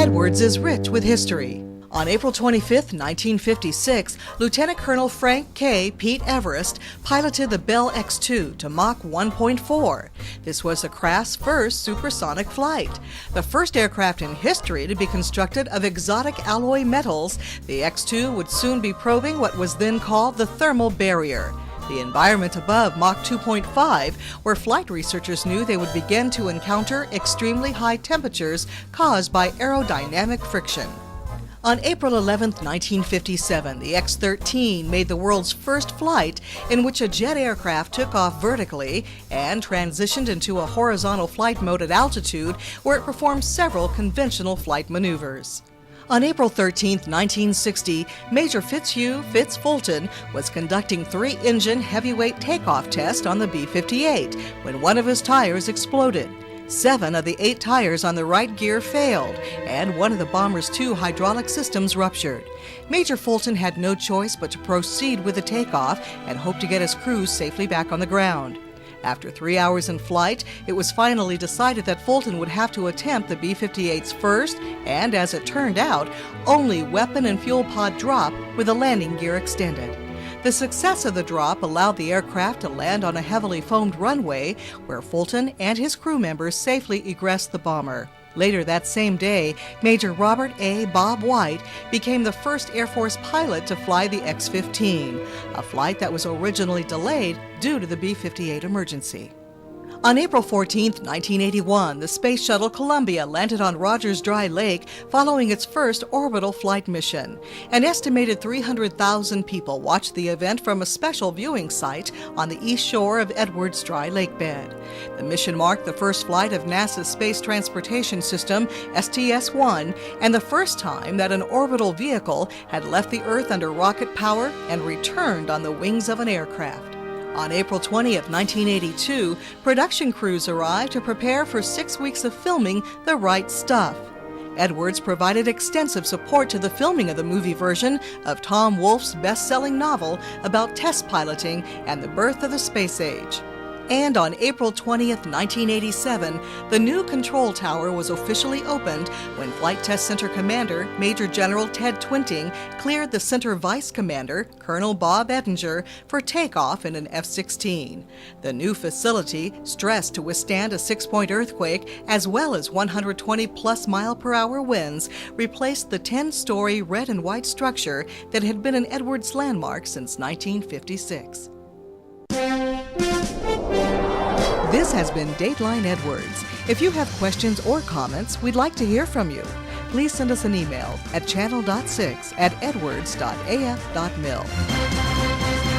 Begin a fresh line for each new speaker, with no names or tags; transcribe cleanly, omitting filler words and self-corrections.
Edwards is rich with history. On April 25, 1956, Lieutenant Colonel Frank K. Pete Everest piloted the Bell X-2 to Mach 1.4. This was the craft's first supersonic flight. The first aircraft in history to be constructed of exotic alloy metals, the X-2 would soon be probing what was then called the thermal barrier, the environment above Mach 2.5, where flight researchers knew they would begin to encounter extremely high temperatures caused by aerodynamic friction. On April 11, 1957, the X-13 made the world's first flight in which a jet aircraft took off vertically and transitioned into a horizontal flight mode at altitude where it performed several conventional flight maneuvers. On April 13, 1960, Major Fitzhugh Fitz Fulton was conducting 3-engine heavyweight takeoff test on the B-58 when one of his tires exploded. 7 of the 8 tires on the right gear failed, and one of the bomber's 2 hydraulic systems ruptured. Major Fulton had no choice but to proceed with the takeoff and hoped to get his crew safely back on the ground. After 3 hours in flight, it was finally decided that Fulton would have to attempt the B-58's first, and as it turned out, only weapon and fuel pod drop with the landing gear extended. The success of the drop allowed the aircraft to land on a heavily foamed runway where Fulton and his crew members safely egressed the bomber. Later that same day, Major Robert A. Bob White became the first Air Force pilot to fly the X-15, a flight that was originally delayed due to the B-58 emergency. On April 14, 1981, the Space Shuttle Columbia landed on Rogers Dry Lake following its first orbital flight mission. An estimated 300,000 people watched the event from a special viewing site on the east shore of Edwards Dry Lake bed. The mission marked the first flight of NASA's Space Transportation System, STS-1, and the first time that an orbital vehicle had left the Earth under rocket power and returned on the wings of an aircraft. On April 20, 1982, production crews arrived to prepare for 6 weeks of filming The Right Stuff. Edwards provided extensive support to the filming of the movie version of Tom Wolfe's best-selling novel about test piloting and the birth of the space age. And on April 20, 1987, the new control tower was officially opened when Flight Test Center Commander Major General Ted Twinting cleared the Center Vice Commander, Colonel Bob Ettinger, for takeoff in an F-16. The new facility, stressed to withstand a 6-point earthquake as well as 120-plus mile-per-hour winds, replaced the 10-story red and white structure that had been an Edwards landmark since 1956. This has been Dateline Edwards. If you have questions or comments, we'd like to hear from you. Please send us an email at channel.6@edwards.af.mil.